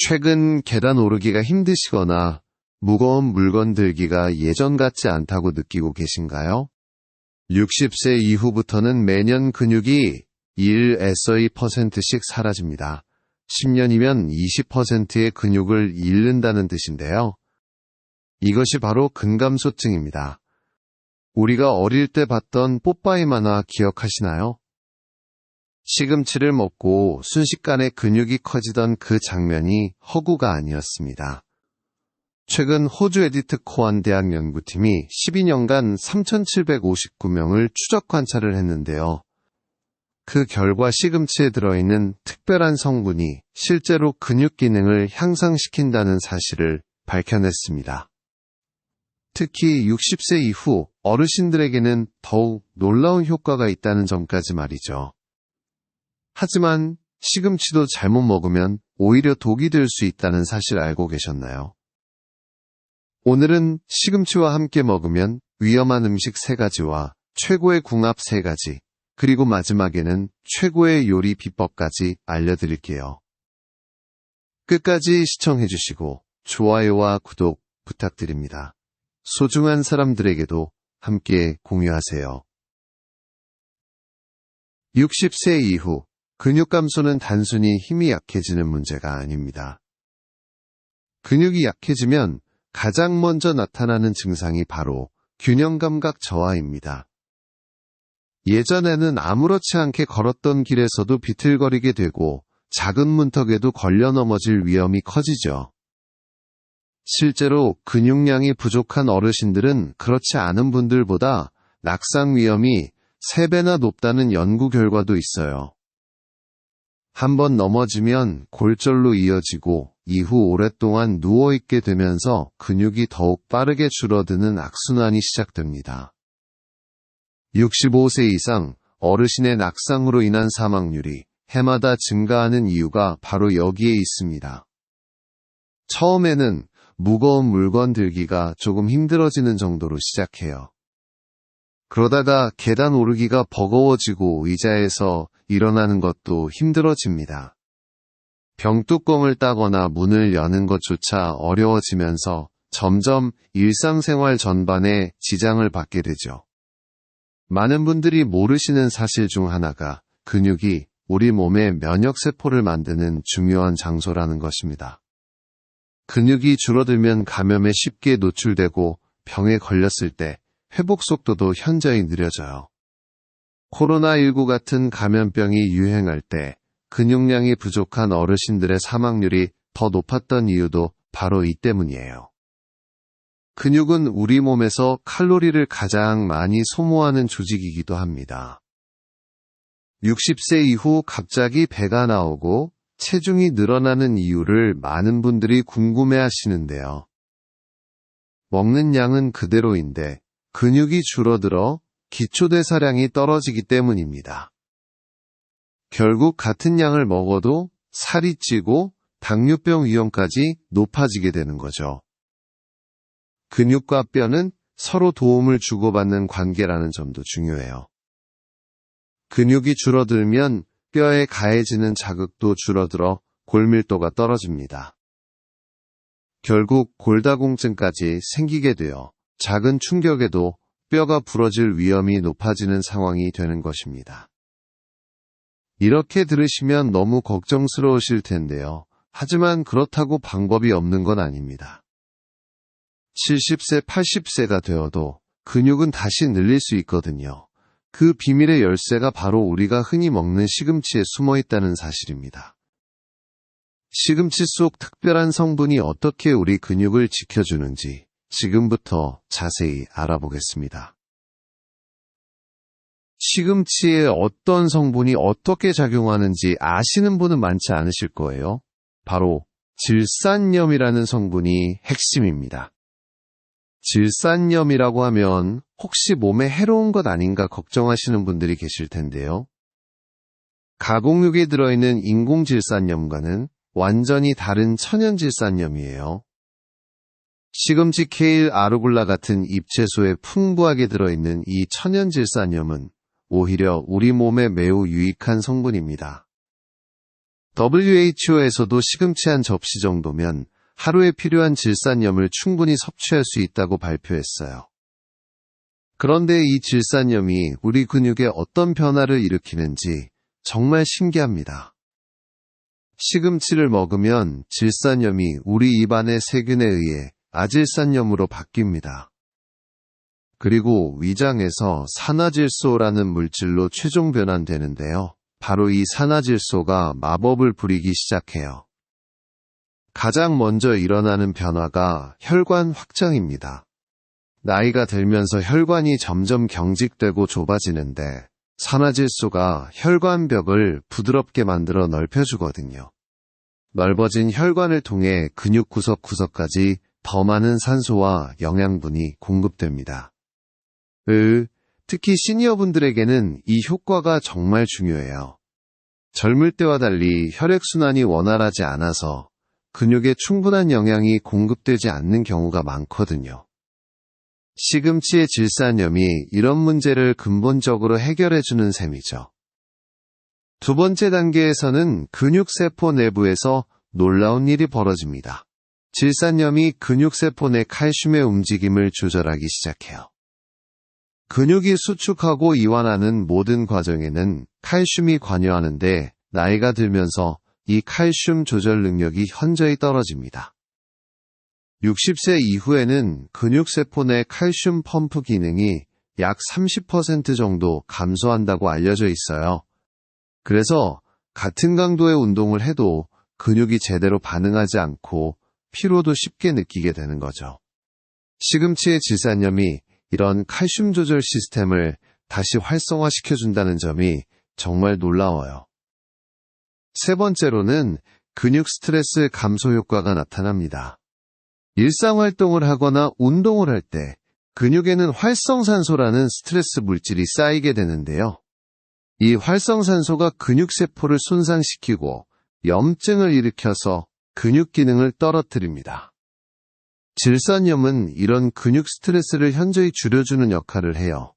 최근 계단 오르기가 힘드시거나 무거운 물건 들기가 예전 같지 않다고 느끼고 계신가요? 60세 이후부터는 매년 근육이 1에서 2%씩 사라집니다. 10년이면 20%의 근육을 잃는다는 뜻인데요. 이것이 바로 근감소증입니다. 우리가 어릴 때 봤던 뽀빠이 만화 기억하시나요? 시금치를 먹고 순식간에 근육이 커지던 그 장면이 허구가 아니었습니다. 최근 호주 에디트 코안 대학 연구팀이 12년간 3,759명을 추적 관찰을 했는데요. 그 결과 시금치에 들어있는 특별한 성분이 실제로 근육 기능을 향상시킨다는 사실을 밝혀냈습니다. 특히 60세 이후 어르신들에게는 더욱 놀라운 효과가 있다는 점까지 말이죠. 하지만 시금치도 잘못 먹으면 오히려 독이 될 수 있다는 사실 알고 계셨나요? 오늘은 시금치와 함께 먹으면 위험한 음식 3가지와 최고의 궁합 3가지, 그리고 마지막에는 최고의 요리 비법까지 알려드릴게요. 끝까지 시청해주시고 좋아요와 구독 부탁드립니다. 소중한 사람들에게도 함께 공유하세요. 60세 이후 근육 감소는 단순히 힘이 약해지는 문제가 아닙니다. 근육이 약해지면 가장 먼저 나타나는 증상이 바로 균형감각 저하입니다. 예전에는 아무렇지 않게 걸었던 길에서도 비틀거리게 되고 작은 문턱에도 걸려 넘어질 위험이 커지죠. 실제로 근육량이 부족한 어르신들은 그렇지 않은 분들보다 낙상 위험이 3배나 높다는 연구 결과도 있어요. 한번 넘어지면 골절로 이어지고 이후 오랫동안 누워있게 되면서 근육이 더욱 빠르게 줄어드는 악순환이 시작됩니다. 65세 이상 어르신의 낙상으로 인한 사망률이 해마다 증가하는 이유가 바로 여기에 있습니다. 처음에는 무거운 물건 들기가 조금 힘들어지는 정도로 시작해요. 그러다가 계단 오르기가 버거워지고 의자에서 일어나는 것도 힘들어집니다. 병뚜껑을 따거나 문을 여는 것조차 어려워지면서 점점 일상생활 전반에 지장을 받게 되죠. 많은 분들이 모르시는 사실 중 하나가 근육이 우리 몸의 면역세포를 만드는 중요한 장소라는 것입니다. 근육이 줄어들면 감염에 쉽게 노출되고 병에 걸렸을 때 회복 속도도 현저히 느려져요. 코로나19 같은 감염병이 유행할 때 근육량이 부족한 어르신들의 사망률이 더 높았던 이유도 바로 이 때문이에요. 근육은 우리 몸에서 칼로리를 가장 많이 소모하는 조직이기도 합니다. 60세 이후 갑자기 배가 나오고 체중이 늘어나는 이유를 많은 분들이 궁금해 하시는데요. 먹는 양은 그대로인데 근육이 줄어들어 기초대사량이 떨어지기 때문입니다. 결국 같은 양을 먹어도 살이 찌고 당뇨병 위험까지 높아지게 되는 거죠. 근육과 뼈는 서로 도움을 주고받는 관계라는 점도 중요해요. 근육이 줄어들면 뼈에 가해지는 자극도 줄어들어 골밀도가 떨어집니다. 결국 골다공증까지 생기게 되어 작은 충격에도 뼈가 부러질 위험이 높아지는 상황이 되는 것입니다. 이렇게 들으시면 너무 걱정스러우실 텐데요. 하지만 그렇다고 방법이 없는 건 아닙니다. 70세, 80세가 되어도 근육은 다시 늘릴 수 있거든요. 그 비밀의 열쇠가 바로 우리가 흔히 먹는 시금치에 숨어 있다는 사실입니다. 시금치 속 특별한 성분이 어떻게 우리 근육을 지켜주는지 지금부터 자세히 알아보겠습니다. 시금치에 어떤 성분이 어떻게 작용하는지 아시는 분은 많지 않으실 거예요. 바로 질산염이라는 성분이 핵심입니다. 질산염이라고 하면 혹시 몸에 해로운 것 아닌가 걱정하시는 분들이 계실 텐데요. 가공육에 들어있는 인공질산염과는 완전히 다른 천연질산염이에요. 시금치, 케일, 아루굴라 같은 잎채소에 풍부하게 들어있는 이 천연질산염은 오히려 우리 몸에 매우 유익한 성분입니다. WHO에서도 시금치 한 접시 정도면 하루에 필요한 질산염을 충분히 섭취할 수 있다고 발표했어요. 그런데 이 질산염이 우리 근육에 어떤 변화를 일으키는지 정말 신기합니다. 시금치를 먹으면 질산염이 우리 입안의 세균에 의해 아질산염으로 바뀝니다. 그리고 위장에서 산화질소라는 물질로 최종 변환되는데요. 바로 이 산화질소가 마법을 부리기 시작해요. 가장 먼저 일어나는 변화가 혈관 확장입니다. 나이가 들면서 혈관이 점점 경직되고 좁아지는데 산화질소가 혈관벽을 부드럽게 만들어 넓혀주거든요. 넓어진 혈관을 통해 근육 구석구석까지 더 많은 산소와 영양분이 공급됩니다. 특히 시니어분들에게는 이 효과가 정말 중요해요. 젊을 때와 달리 혈액순환이 원활하지 않아서 근육에 충분한 영양이 공급되지 않는 경우가 많거든요. 시금치의 질산염이 이런 문제를 근본적으로 해결해주는 셈이죠. 두 번째 단계에서는 근육세포 내부에서 놀라운 일이 벌어집니다. 질산염이 근육세포 내 칼슘의 움직임을 조절하기 시작해요. 근육이 수축하고 이완하는 모든 과정에는 칼슘이 관여하는데 나이가 들면서 이 칼슘 조절 능력이 현저히 떨어집니다. 60세 이후에는 근육세포 내 칼슘 펌프 기능이 약 30% 정도 감소한다고 알려져 있어요. 그래서 같은 강도의 운동을 해도 근육이 제대로 반응하지 않고 피로도 쉽게 느끼게 되는 거죠. 시금치의 질산염이 이런 칼슘 조절 시스템을 다시 활성화시켜준다는 점이 정말 놀라워요. 세 번째로는 근육 스트레스 감소 효과가 나타납니다. 일상활동을 하거나 운동을 할 때 근육에는 활성산소라는 스트레스 물질이 쌓이게 되는데요. 이 활성산소가 근육세포를 손상시키고 염증을 일으켜서 근육 기능을 떨어뜨립니다. 질산염은 이런 근육 스트레스를 현저히 줄여주는 역할을 해요.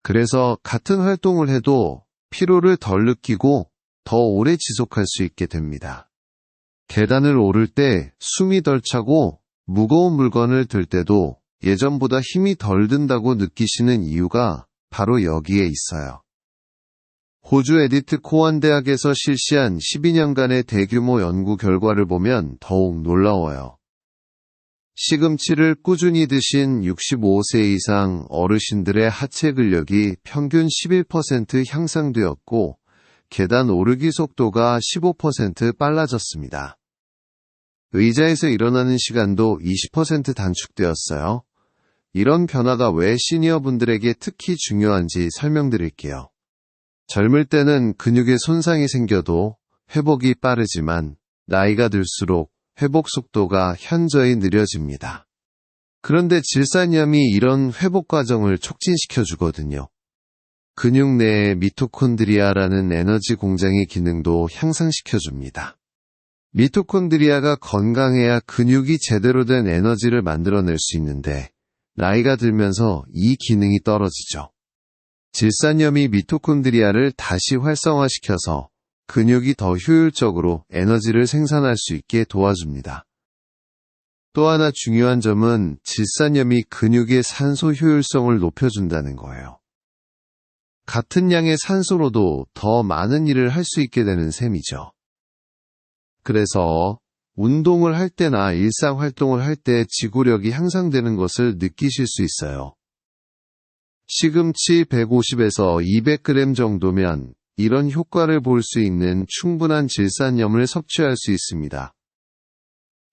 그래서 같은 활동을 해도 피로를 덜 느끼고 더 오래 지속할 수 있게 됩니다. 계단을 오를 때 숨이 덜 차고 무거운 물건을 들 때도 예전보다 힘이 덜 든다고 느끼시는 이유가 바로 여기에 있어요. 호주 에디트 코안 대학에서 실시한 12년간의 대규모 연구 결과를 보면 더욱 놀라워요. 시금치를 꾸준히 드신 65세 이상 어르신들의 하체 근력이 평균 11% 향상되었고 계단 오르기 속도가 15% 빨라졌습니다. 의자에서 일어나는 시간도 20% 단축되었어요. 이런 변화가 왜 시니어분들에게 특히 중요한지 설명드릴게요. 젊을 때는 근육에 손상이 생겨도 회복이 빠르지만 나이가 들수록 회복 속도가 현저히 느려집니다. 그런데 질산염이 이런 회복 과정을 촉진시켜주거든요. 근육 내의 미토콘드리아라는 에너지 공장의 기능도 향상시켜줍니다. 미토콘드리아가 건강해야 근육이 제대로 된 에너지를 만들어낼 수 있는데 나이가 들면서 이 기능이 떨어지죠. 질산염이 미토콘드리아를 다시 활성화시켜서 근육이 더 효율적으로 에너지를 생산할 수 있게 도와줍니다. 또 하나 중요한 점은 질산염이 근육의 산소 효율성을 높여준다는 거예요. 같은 양의 산소로도 더 많은 일을 할 수 있게 되는 셈이죠. 그래서 운동을 할 때나 일상활동을 할 때 지구력이 향상되는 것을 느끼실 수 있어요. 시금치 150에서 200g 정도면 이런 효과를 볼 수 있는 충분한 질산염을 섭취할 수 있습니다.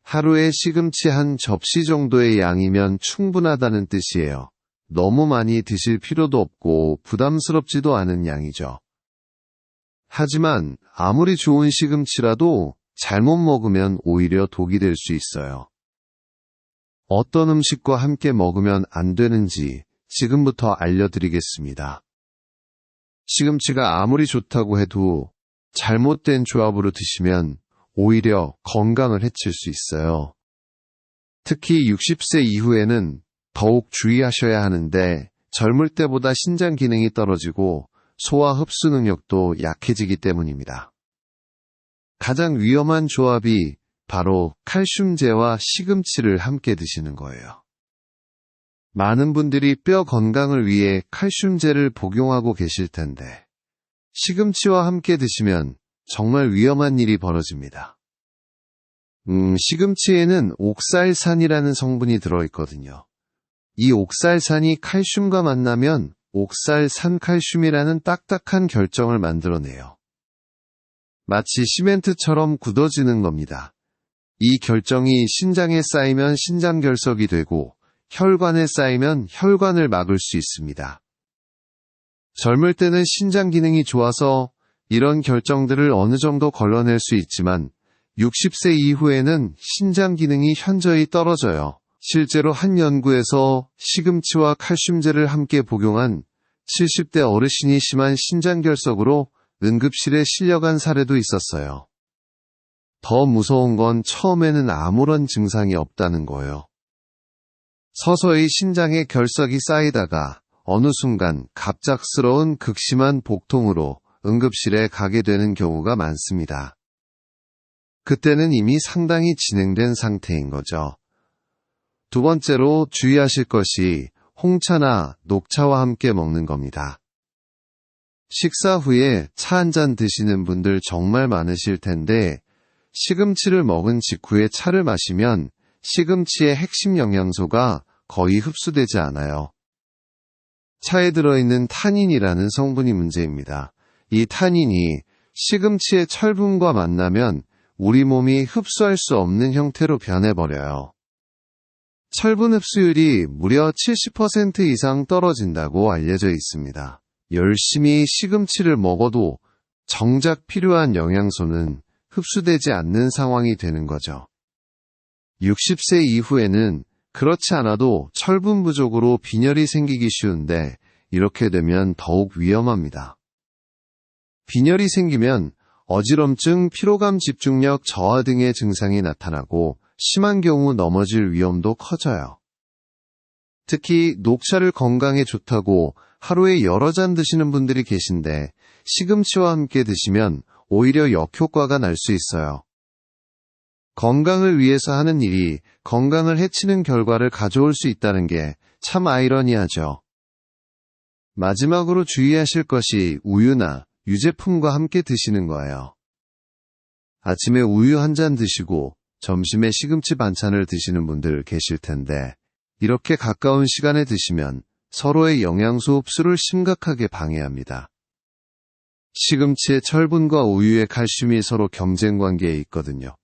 하루에 시금치 한 접시 정도의 양이면 충분하다는 뜻이에요. 너무 많이 드실 필요도 없고 부담스럽지도 않은 양이죠. 하지만 아무리 좋은 시금치라도 잘못 먹으면 오히려 독이 될 수 있어요. 어떤 음식과 함께 먹으면 안 되는지 지금부터 알려드리겠습니다. 시금치가 아무리 좋다고 해도 잘못된 조합으로 드시면 오히려 건강을 해칠 수 있어요. 특히 60세 이후에는 더욱 주의하셔야 하는데 젊을 때보다 신장 기능이 떨어지고 소화 흡수 능력도 약해지기 때문입니다. 가장 위험한 조합이 바로 칼슘제와 시금치를 함께 드시는 거예요. 많은 분들이 뼈 건강을 위해 칼슘제를 복용하고 계실 텐데, 시금치와 함께 드시면 정말 위험한 일이 벌어집니다. 시금치에는 옥살산이라는 성분이 들어있거든요. 이 옥살산이 칼슘과 만나면 옥살산칼슘이라는 딱딱한 결정을 만들어내요. 마치 시멘트처럼 굳어지는 겁니다. 이 결정이 신장에 쌓이면 신장결석이 되고 혈관에 쌓이면 혈관을 막을 수 있습니다. 젊을 때는 신장 기능이 좋아서 이런 결정들을 어느 정도 걸러낼 수 있지만 60세 이후에는 신장 기능이 현저히 떨어져요. 실제로 한 연구에서 시금치와 칼슘제를 함께 복용한 70대 어르신이 심한 신장결석으로 응급실에 실려간 사례도 있었어요. 더 무서운 건 처음에는 아무런 증상이 없다는 거예요. 서서히 신장에 결석이 쌓이다가 어느 순간 갑작스러운 극심한 복통으로 응급실에 가게 되는 경우가 많습니다. 그때는 이미 상당히 진행된 상태인 거죠. 두 번째로 주의하실 것이 홍차나 녹차와 함께 먹는 겁니다. 식사 후에 차 한 잔 드시는 분들 정말 많으실 텐데 시금치를 먹은 직후에 차를 마시면 시금치의 핵심 영양소가 거의 흡수되지 않아요. 차에 들어있는 타닌이라는 성분이 문제입니다. 이 타닌이 시금치의 철분과 만나면 우리 몸이 흡수할 수 없는 형태로 변해버려요. 철분 흡수율이 무려 70% 이상 떨어진다고 알려져 있습니다. 열심히 시금치를 먹어도 정작 필요한 영양소는 흡수되지 않는 상황이 되는 거죠. 60세 이후에는 그렇지 않아도 철분 부족으로 빈혈이 생기기 쉬운데 이렇게 되면 더욱 위험합니다. 빈혈이 생기면 어지럼증, 피로감, 집중력 저하 등의 증상이 나타나고 심한 경우 넘어질 위험도 커져요. 특히 녹차를 건강에 좋다고 하루에 여러 잔 드시는 분들이 계신데 시금치와 함께 드시면 오히려 역효과가 날 수 있어요. 건강을 위해서 하는 일이 건강을 해치는 결과를 가져올 수 있다는 게 참 아이러니하죠. 마지막으로 주의하실 것이 우유나 유제품과 함께 드시는 거예요. 아침에 우유 한 잔 드시고 점심에 시금치 반찬을 드시는 분들 계실 텐데 이렇게 가까운 시간에 드시면 서로의 영양소 흡수를 심각하게 방해합니다. 시금치의 철분과 우유의 칼슘이 서로 경쟁 관계에 있거든요.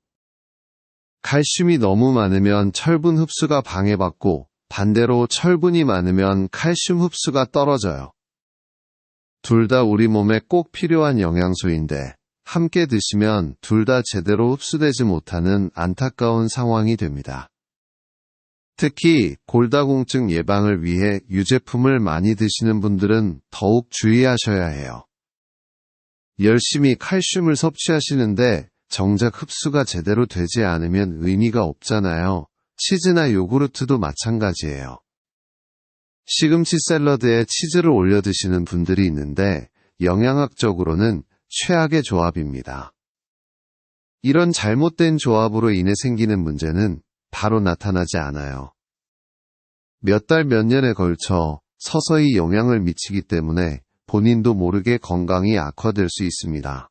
칼슘이 너무 많으면 철분 흡수가 방해받고 반대로 철분이 많으면 칼슘 흡수가 떨어져요. 둘 다 우리 몸에 꼭 필요한 영양소인데 함께 드시면 둘 다 제대로 흡수되지 못하는 안타까운 상황이 됩니다. 특히 골다공증 예방을 위해 유제품을 많이 드시는 분들은 더욱 주의하셔야 해요. 열심히 칼슘을 섭취하시는데 정작 흡수가 제대로 되지 않으면 의미가 없잖아요. 치즈나 요구르트도 마찬가지예요. 시금치 샐러드에 치즈를 올려 드시는 분들이 있는데 영양학적으로는 최악의 조합입니다. 이런 잘못된 조합으로 인해 생기는 문제는 바로 나타나지 않아요. 몇 달 몇 년에 걸쳐 서서히 영향을 미치기 때문에 본인도 모르게 건강이 악화될 수 있습니다.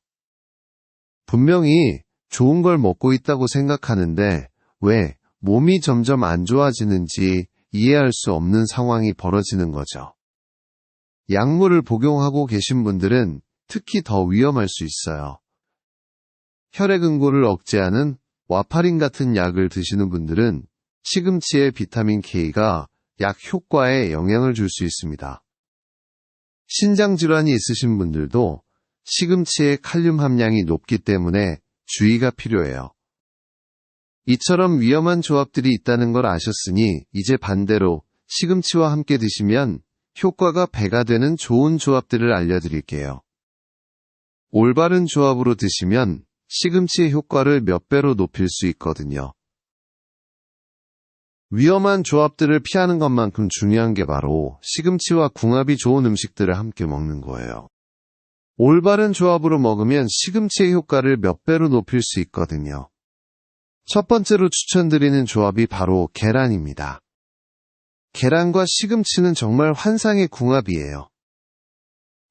분명히 좋은 걸 먹고 있다고 생각하는데 왜 몸이 점점 안 좋아지는지 이해할 수 없는 상황이 벌어지는 거죠. 약물을 복용하고 계신 분들은 특히 더 위험할 수 있어요. 혈액 응고를 억제하는 와파린 같은 약을 드시는 분들은 시금치의 비타민 K가 약 효과에 영향을 줄 수 있습니다. 신장 질환이 있으신 분들도 시금치의 칼륨 함량이 높기 때문에 주의가 필요해요. 이처럼 위험한 조합들이 있다는 걸 아셨으니 이제 반대로 시금치와 함께 드시면 효과가 배가 되는 좋은 조합들을 알려드릴게요. 올바른 조합으로 드시면 시금치의 효과를 몇 배로 높일 수 있거든요. 위험한 조합들을 피하는 것만큼 중요한 게 바로 시금치와 궁합이 좋은 음식들을 함께 먹는 거예요. 올바른 조합으로 먹으면 시금치의 효과를 몇 배로 높일 수 있거든요. 첫 번째로 추천드리는 조합이 바로 계란입니다. 계란과 시금치는 정말 환상의 궁합이에요.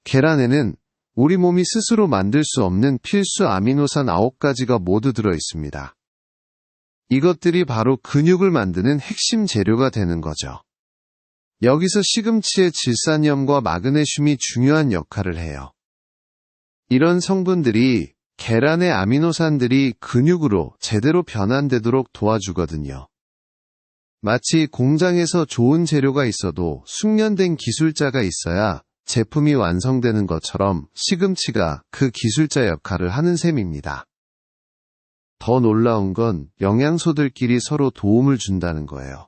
계란에는 우리 몸이 스스로 만들 수 없는 필수 아미노산 9가지가 모두 들어 있습니다. 이것들이 바로 근육을 만드는 핵심 재료가 되는 거죠. 여기서 시금치의 질산염과 마그네슘이 중요한 역할을 해요. 이런 성분들이 계란의 아미노산들이 근육으로 제대로 변환되도록 도와주거든요. 마치 공장에서 좋은 재료가 있어도 숙련된 기술자가 있어야 제품이 완성되는 것처럼 시금치가 그 기술자 역할을 하는 셈입니다. 더 놀라운 건 영양소들끼리 서로 도움을 준다는 거예요.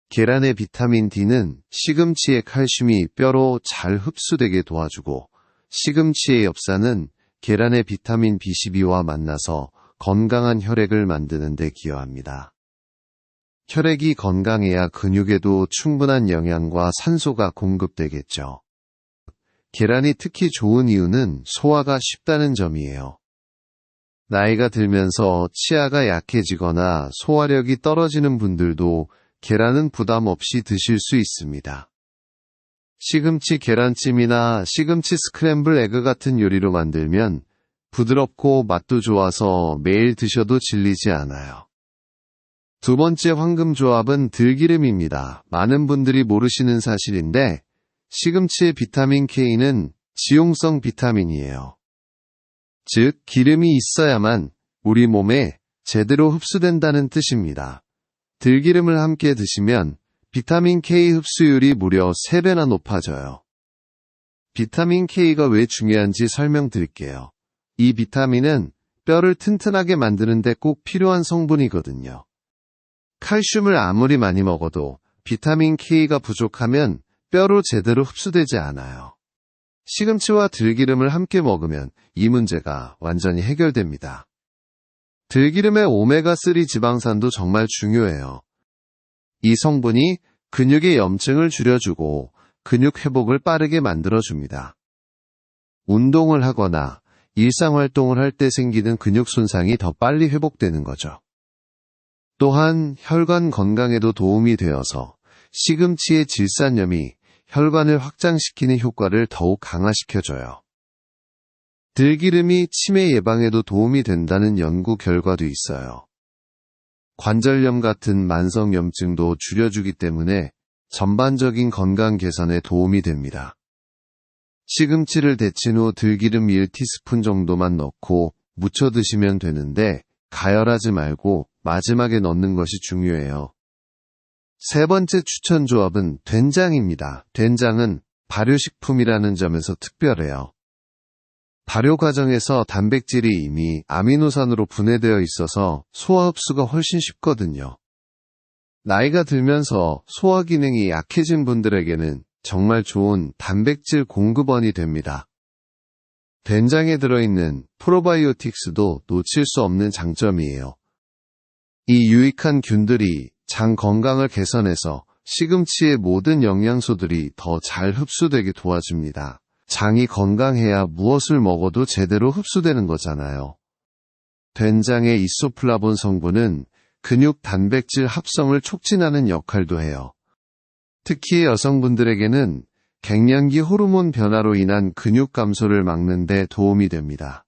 계란의 비타민 D는 시금치의 칼슘이 뼈로 잘 흡수되게 도와주고, 시금치의 엽산은 계란의 비타민 B12와 만나서 건강한 혈액을 만드는 데 기여합니다. 혈액이 건강해야 근육에도 충분한 영양과 산소가 공급되겠죠. 계란이 특히 좋은 이유는 소화가 쉽다는 점이에요. 나이가 들면서 치아가 약해지거나 소화력이 떨어지는 분들도 계란은 부담 없이 드실 수 있습니다. 시금치 계란찜이나 시금치 스크램블 에그 같은 요리로 만들면 부드럽고 맛도 좋아서 매일 드셔도 질리지 않아요. 두 번째 황금 조합은 들기름입니다. 많은 분들이 모르시는 사실인데 시금치의 비타민 K는 지용성 비타민이에요. 즉, 기름이 있어야만 우리 몸에 제대로 흡수된다는 뜻입니다. 들기름을 함께 드시면 비타민 K 흡수율이 무려 3배나 높아져요. 비타민 K가 왜 중요한지 설명드릴게요. 이 비타민은 뼈를 튼튼하게 만드는 데 꼭 필요한 성분이거든요. 칼슘을 아무리 많이 먹어도 비타민 K가 부족하면 뼈로 제대로 흡수되지 않아요. 시금치와 들기름을 함께 먹으면 이 문제가 완전히 해결됩니다. 들기름의 오메가3 지방산도 정말 중요해요. 이 성분이 근육의 염증을 줄여주고 근육 회복을 빠르게 만들어줍니다. 운동을 하거나 일상활동을 할 때 생기는 근육 손상이 더 빨리 회복되는 거죠. 또한 혈관 건강에도 도움이 되어서 시금치의 질산염이 혈관을 확장시키는 효과를 더욱 강화시켜줘요. 들기름이 치매 예방에도 도움이 된다는 연구 결과도 있어요. 관절염 같은 만성염증도 줄여주기 때문에 전반적인 건강 개선에 도움이 됩니다. 시금치를 데친 후 들기름 1티스푼 정도만 넣고 무쳐 드시면 되는데 가열하지 말고 마지막에 넣는 것이 중요해요. 세 번째 추천 조합은 된장입니다. 된장은 발효식품이라는 점에서 특별해요. 발효 과정에서 단백질이 이미 아미노산으로 분해되어 있어서 소화 흡수가 훨씬 쉽거든요. 나이가 들면서 소화 기능이 약해진 분들에게는 정말 좋은 단백질 공급원이 됩니다. 된장에 들어있는 프로바이오틱스도 놓칠 수 없는 장점이에요. 이 유익한 균들이 장 건강을 개선해서 시금치의 모든 영양소들이 더 잘 흡수되게 도와줍니다. 장이 건강해야 무엇을 먹어도 제대로 흡수되는 거잖아요. 된장의 이소플라본 성분은 근육 단백질 합성을 촉진하는 역할도 해요. 특히 여성분들에게는 갱년기 호르몬 변화로 인한 근육 감소를 막는 데 도움이 됩니다.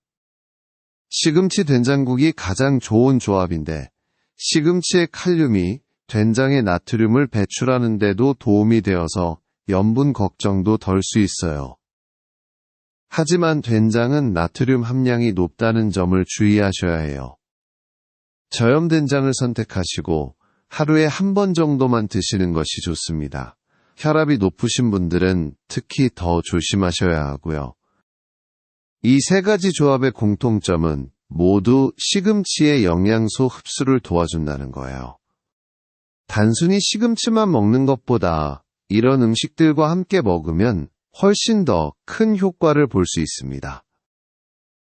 시금치 된장국이 가장 좋은 조합인데 시금치의 칼륨이 된장의 나트륨을 배출하는 데도 도움이 되어서 염분 걱정도 덜 수 있어요. 하지만 된장은 나트륨 함량이 높다는 점을 주의하셔야 해요. 저염된장을 선택하시고 하루에 한 번 정도만 드시는 것이 좋습니다. 혈압이 높으신 분들은 특히 더 조심하셔야 하고요. 이 세 가지 조합의 공통점은 모두 시금치의 영양소 흡수를 도와준다는 거예요. 단순히 시금치만 먹는 것보다 이런 음식들과 함께 먹으면 훨씬 더 큰 효과를 볼 수 있습니다.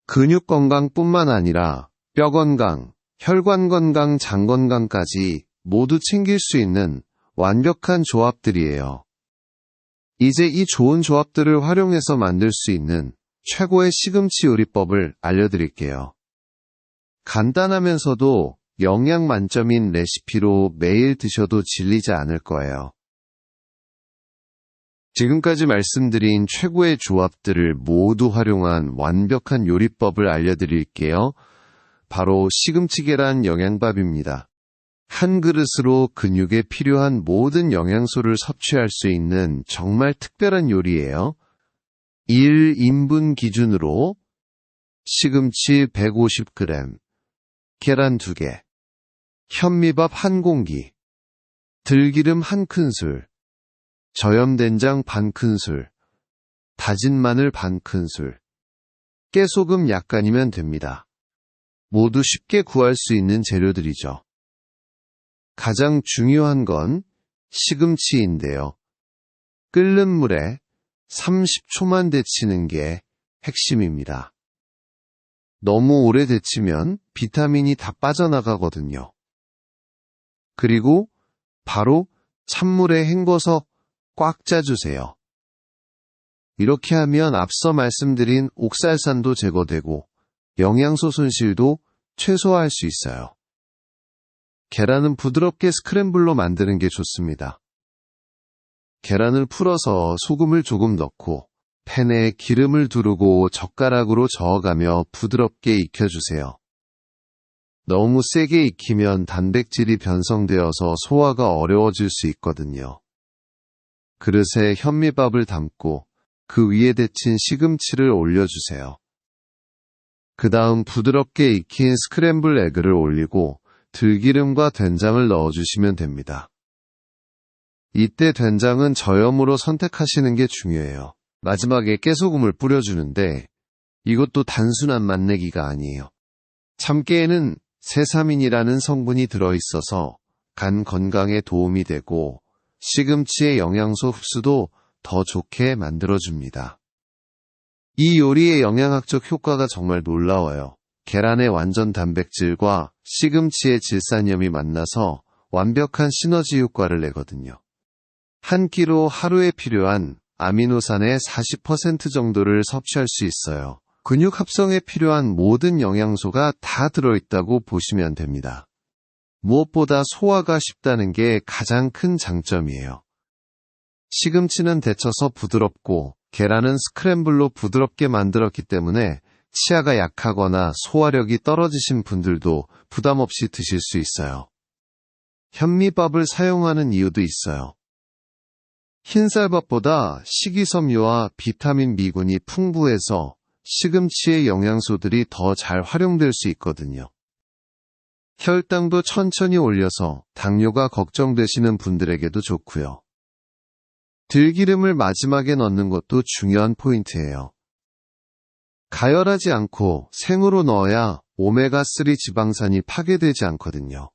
근육 건강뿐만 아니라 뼈 건강, 혈관 건강, 장 건강까지 모두 챙길 수 있는 완벽한 조합들이에요. 이제 이 좋은 조합들을 활용해서 만들 수 있는 최고의 시금치 요리법을 알려드릴게요. 간단하면서도 영양 만점인 레시피로 매일 드셔도 질리지 않을 거예요. 지금까지 말씀드린 최고의 조합들을 모두 활용한 완벽한 요리법을 알려드릴게요. 바로 시금치 계란 영양밥입니다. 한 그릇으로 근육에 필요한 모든 영양소를 섭취할 수 있는 정말 특별한 요리예요. 1인분 기준으로 시금치 150g, 계란 2개, 현미밥 1공기, 들기름 1큰술, 저염된장 반큰술, 다진 마늘 반큰술, 깨소금 약간이면 됩니다. 모두 쉽게 구할 수 있는 재료들이죠. 가장 중요한 건 시금치인데요. 끓는 물에 30초만 데치는 게 핵심입니다. 너무 오래 데치면 비타민이 다 빠져나가거든요. 그리고 바로 찬물에 헹궈서 꽉 짜주세요. 이렇게 하면 앞서 말씀드린 옥살산도 제거되고 영양소 손실도 최소화할 수 있어요. 계란은 부드럽게 스크램블로 만드는 게 좋습니다. 계란을 풀어서 소금을 조금 넣고 팬에 기름을 두르고 젓가락으로 저어가며 부드럽게 익혀주세요. 너무 세게 익히면 단백질이 변성되어서 소화가 어려워질 수 있거든요. 그릇에 현미밥을 담고 그 위에 데친 시금치를 올려주세요. 그 다음 부드럽게 익힌 스크램블 에그를 올리고 들기름과 된장을 넣어주시면 됩니다. 이때 된장은 저염으로 선택하시는 게 중요해요. 마지막에 깨소금을 뿌려주는데 이것도 단순한 맛내기가 아니에요. 참깨에는 세사민이라는 성분이 들어있어서 간 건강에 도움이 되고 시금치의 영양소 흡수도 더 좋게 만들어줍니다. 이 요리의 영양학적 효과가 정말 놀라워요. 계란의 완전 단백질과 시금치의 질산염이 만나서 완벽한 시너지 효과를 내거든요. 한 끼로 하루에 필요한 아미노산의 40% 정도를 섭취할 수 있어요. 근육 합성에 필요한 모든 영양소가 다 들어있다고 보시면 됩니다. 무엇보다 소화가 쉽다는 게 가장 큰 장점이에요. 시금치는 데쳐서 부드럽고 계란은 스크램블로 부드럽게 만들었기 때문에 치아가 약하거나 소화력이 떨어지신 분들도 부담 없이 드실 수 있어요. 현미밥을 사용하는 이유도 있어요. 흰쌀밥보다 식이섬유와 비타민 B군이 풍부해서 시금치의 영양소들이 더 잘 활용될 수 있거든요. 혈당도 천천히 올려서 당뇨가 걱정되시는 분들에게도 좋고요. 들기름을 마지막에 넣는 것도 중요한 포인트예요. 가열하지 않고 생으로 넣어야 오메가3 지방산이 파괴되지 않거든요.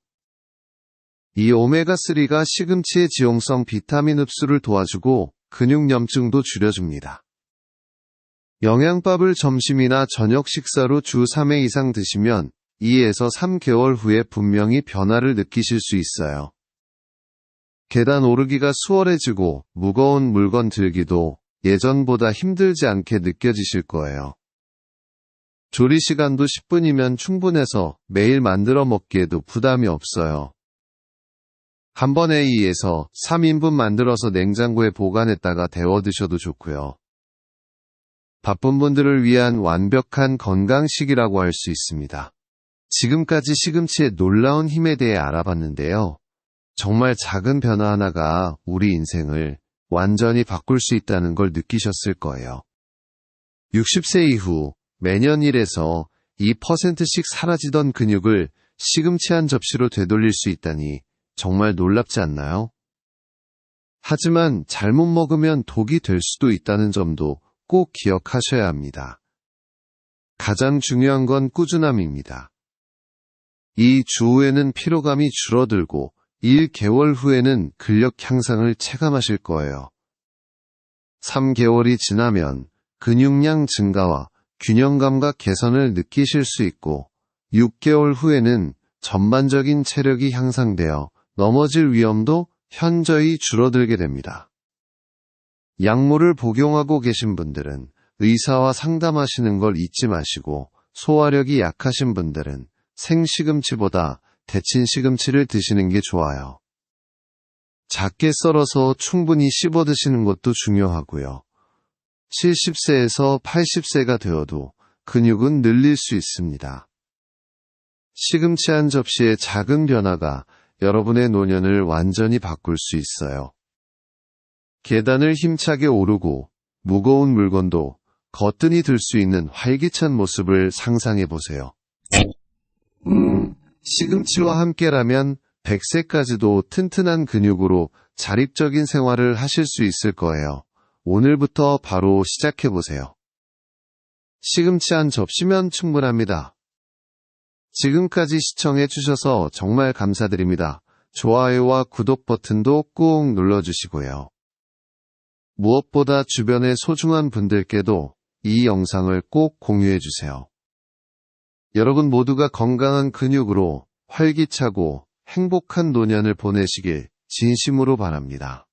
이 오메가3가 시금치의 지용성 비타민 흡수를 도와주고 근육염증도 줄여줍니다. 영양밥을 점심이나 저녁 식사로 주 3회 이상 드시면 2에서 3개월 후에 분명히 변화를 느끼실 수 있어요. 계단 오르기가 수월해지고 무거운 물건 들기도 예전보다 힘들지 않게 느껴지실 거예요. 조리 시간도 10분이면 충분해서 매일 만들어 먹기에도 부담이 없어요. 한 번에 2에서 3인분 만들어서 냉장고에 보관했다가 데워 드셔도 좋고요. 바쁜 분들을 위한 완벽한 건강식이라고 할 수 있습니다. 지금까지 시금치의 놀라운 힘에 대해 알아봤는데요. 정말 작은 변화 하나가 우리 인생을 완전히 바꿀 수 있다는 걸 느끼셨을 거예요. 60세 이후 매년 1에서 2%씩 사라지던 근육을 시금치 한 접시로 되돌릴 수 있다니 정말 놀랍지 않나요? 하지만 잘못 먹으면 독이 될 수도 있다는 점도 꼭 기억하셔야 합니다. 가장 중요한 건 꾸준함입니다. 이 주 후에는 피로감이 줄어들고 1개월 후에는 근력 향상을 체감하실 거예요. 3개월이 지나면 근육량 증가와 균형감각 개선을 느끼실 수 있고 6개월 후에는 전반적인 체력이 향상되어 넘어질 위험도 현저히 줄어들게 됩니다. 약물을 복용하고 계신 분들은 의사와 상담하시는 걸 잊지 마시고 소화력이 약하신 분들은 생시금치보다 데친 시금치를 드시는 게 좋아요. 작게 썰어서 충분히 씹어 드시는 것도 중요하고요. 70세에서 80세가 되어도 근육은 늘릴 수 있습니다. 시금치 한 접시의 작은 변화가 여러분의 노년을 완전히 바꿀 수 있어요. 계단을 힘차게 오르고 무거운 물건도 거뜬히 들 수 있는 활기찬 모습을 상상해 보세요. 시금치와 함께라면 100세까지도 튼튼한 근육으로 자립적인 생활을 하실 수 있을 거예요. 오늘부터 바로 시작해 보세요. 시금치 한 접시면 충분합니다. 지금까지 시청해 주셔서 정말 감사드립니다. 좋아요와 구독 버튼도 꾹 눌러주시고요. 무엇보다 주변의 소중한 분들께도 이 영상을 꼭 공유해 주세요. 여러분 모두가 건강한 근육으로 활기차고 행복한 노년을 보내시길 진심으로 바랍니다.